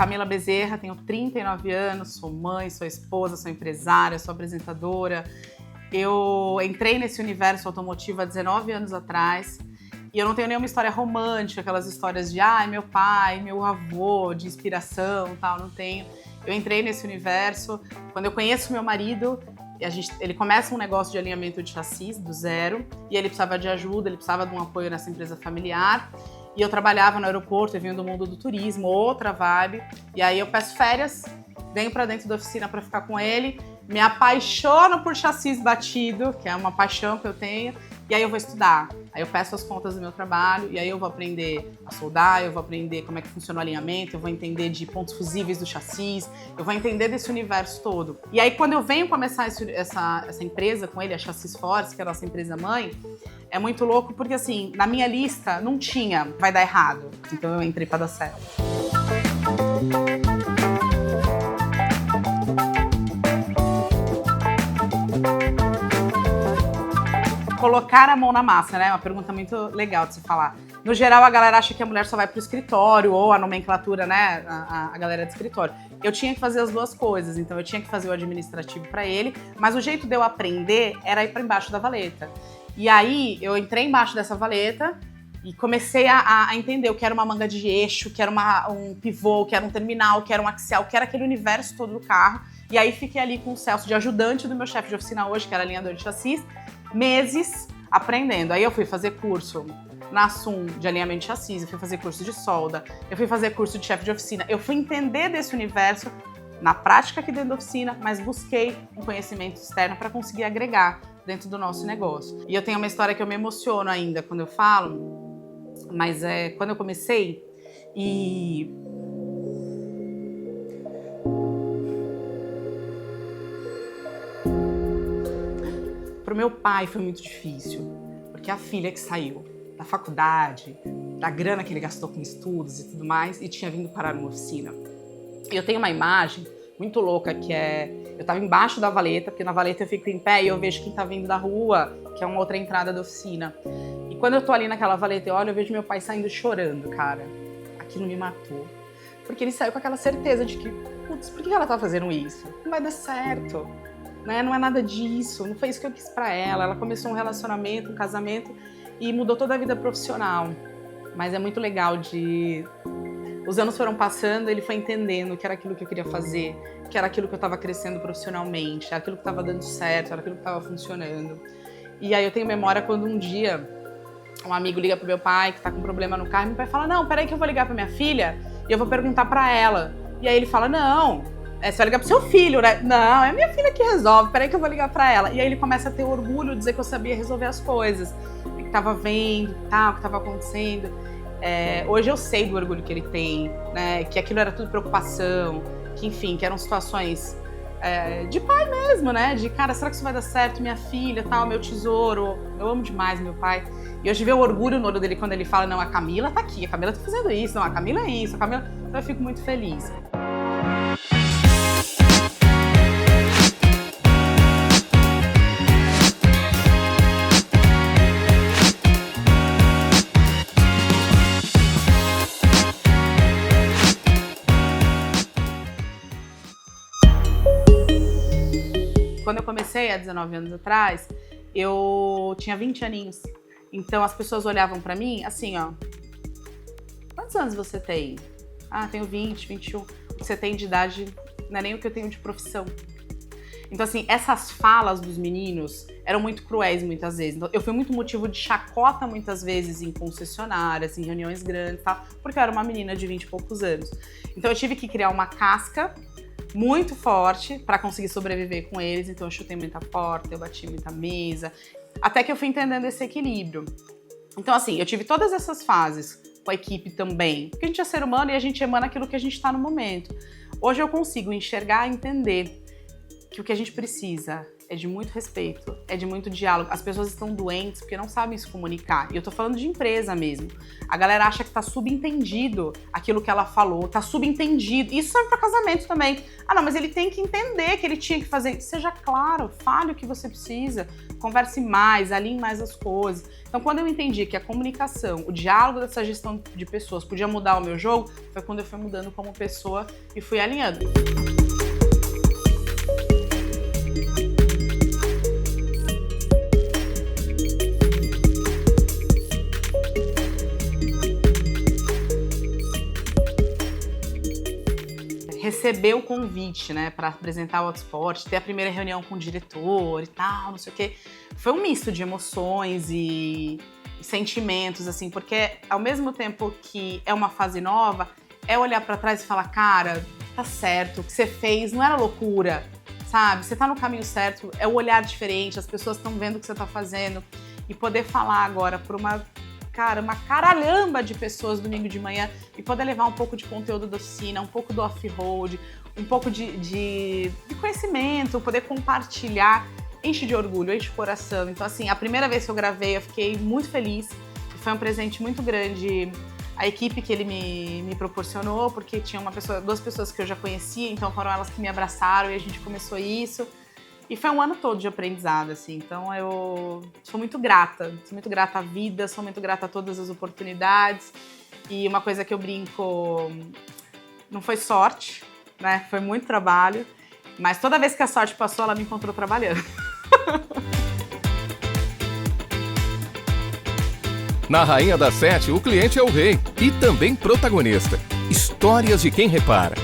Camila Bezerra, tenho 39 anos, sou mãe, sou esposa, sou empresária, sou apresentadora. Eu entrei nesse universo automotivo há 19 anos atrás e eu não tenho nenhuma história romântica, aquelas histórias de meu pai, meu avô, de inspiração, tal, não tenho. Eu entrei nesse universo quando eu conheço meu marido. Ele começa um negócio de alinhamento de chassis do zero e ele precisava de ajuda, ele precisava de um apoio nessa empresa familiar. E eu trabalhava no aeroporto, eu vinha do mundo do turismo, outra vibe. E aí eu peço férias, venho pra dentro da oficina pra ficar com ele, me apaixono por chassis batido, que é uma paixão que eu tenho, e aí eu vou estudar. Aí eu peço as contas do meu trabalho, e aí eu vou aprender a soldar, eu vou aprender como é que funciona o alinhamento, eu vou entender de pontos fusíveis do chassis, eu vou entender desse universo todo. E aí quando eu venho começar essa empresa com ele, a Chassis Force, que é a nossa empresa mãe, é muito louco porque assim, na minha lista não tinha vai dar errado, então eu entrei pra dar certo. Colocar a mão na massa, né? Uma pergunta muito legal de se falar. No geral, a galera acha que a mulher só vai pro escritório, ou a nomenclatura, né? A galera de escritório. Eu tinha que fazer as duas coisas, então eu tinha que fazer o administrativo para ele, mas o jeito de eu aprender era ir para embaixo da valeta. E aí, eu entrei embaixo dessa valeta e comecei a entender o que era uma manga de eixo, o que era um pivô, o que era um terminal, o que era um axial, o que era aquele universo todo do carro. E aí, fiquei ali com o Celso de ajudante do meu chefe de oficina hoje, que era alinhador de chassis, meses aprendendo. Aí eu fui fazer curso na Sum de alinhamento de chassis, eu fui fazer curso de solda, eu fui fazer curso de chefe de oficina, eu fui entender desse universo na prática aqui dentro da oficina, mas busquei um conhecimento externo para conseguir agregar dentro do nosso negócio. E eu tenho uma história que eu me emociono ainda quando eu falo, mas quando eu comecei e pro meu pai foi muito difícil, porque a filha que saiu da faculdade, da grana que ele gastou com estudos e tudo mais, e tinha vindo parar numa oficina. E eu tenho uma imagem muito louca que eu tava embaixo da valeta, porque na valeta eu fico em pé e eu vejo quem tá vindo da rua, que é uma outra entrada da oficina. E quando eu tô ali naquela valeta, eu vejo meu pai saindo chorando, cara. Aquilo me matou. Porque ele saiu com aquela certeza de que, putz, por que ela tá fazendo isso? Não vai dar certo. Né? Não é nada disso, não foi isso que eu quis pra ela. Ela começou um relacionamento, um casamento e mudou toda a vida profissional. Mas é muito legal os anos foram passando, ele foi entendendo que era aquilo que eu queria fazer, que era aquilo que eu tava crescendo profissionalmente, era aquilo que tava dando certo, era aquilo que tava funcionando. E aí eu tenho memória quando um dia um amigo liga pro meu pai que tá com problema no carro e meu pai fala, não, peraí que eu vou ligar pra minha filha e eu vou perguntar pra ela. E aí ele fala, não, você vai ligar pro seu filho, né? Não, é minha filha que resolve, peraí que eu vou ligar pra ela. E aí ele começa a ter orgulho de dizer que eu sabia resolver as coisas, que tava vendo, tal, o que tava acontecendo. Hoje eu sei do orgulho que ele tem, né? Que aquilo era tudo preocupação, que enfim, que eram situações de pai mesmo, né? De, cara, será que isso vai dar certo? Minha filha, tal, meu tesouro. Eu amo demais meu pai. E hoje vê o orgulho no olho dele quando ele fala, não, a Camila tá aqui, a Camila tá fazendo isso, não, a Camila é isso, a Camila... Então eu fico muito feliz. Quando eu comecei há 19 anos atrás, eu tinha 20 aninhos. Então as pessoas olhavam pra mim assim, ó. Quantos anos você tem? Ah, tenho 20, 21. O que você tem de idade não é nem o que eu tenho de profissão. Então assim, essas falas dos meninos eram muito cruéis muitas vezes. Então, eu fui muito motivo de chacota muitas vezes em concessionárias, em reuniões grandes e tal, porque eu era uma menina de 20 e poucos anos. Então eu tive que criar uma casca muito forte para conseguir sobreviver com eles, então eu chutei muita porta, eu bati muita mesa, até que eu fui entendendo esse equilíbrio. Então assim, eu tive todas essas fases com a equipe também, porque a gente é ser humano e a gente emana aquilo que a gente está no momento. Hoje eu consigo enxergar e entender que o que a gente precisa é de muito respeito, é de muito diálogo. As pessoas estão doentes porque não sabem se comunicar. E eu tô falando de empresa mesmo. A galera acha que tá subentendido aquilo que ela falou, tá subentendido. Isso serve pra casamento também. Ah, não, mas ele tem que entender que ele tinha que fazer. Seja claro, fale o que você precisa, converse mais, alinhe mais as coisas. Então, quando eu entendi que a comunicação, o diálogo dessa gestão de pessoas podia mudar o meu jogo, foi quando eu fui mudando como pessoa e fui alinhando. Receber o convite, né, para apresentar o Autosport, ter a primeira reunião com o diretor e tal, não sei o quê, foi um misto de emoções e sentimentos, assim, porque ao mesmo tempo que é uma fase nova, é olhar para trás e falar, cara, tá certo, o que você fez não era loucura, sabe? Você tá no caminho certo, é um olhar diferente, as pessoas estão vendo o que você tá fazendo e poder falar agora por uma caralhamba de pessoas domingo de manhã e poder levar um pouco de conteúdo da oficina, um pouco do off-road, um pouco de conhecimento, poder compartilhar, enche de orgulho, enche de coração. Então, assim, a primeira vez que eu gravei, eu fiquei muito feliz. Foi um presente muito grande a equipe que ele me proporcionou, porque tinha duas pessoas que eu já conhecia, então foram elas que me abraçaram e a gente começou isso. E foi um ano todo de aprendizado, assim. Então eu sou muito grata à vida, sou muito grata a todas as oportunidades. E uma coisa que eu brinco, não foi sorte, né? Foi muito trabalho. Mas toda vez que a sorte passou, ela me encontrou trabalhando. Na Rainha da Sete, o cliente é o rei e também protagonista. Histórias de quem repara.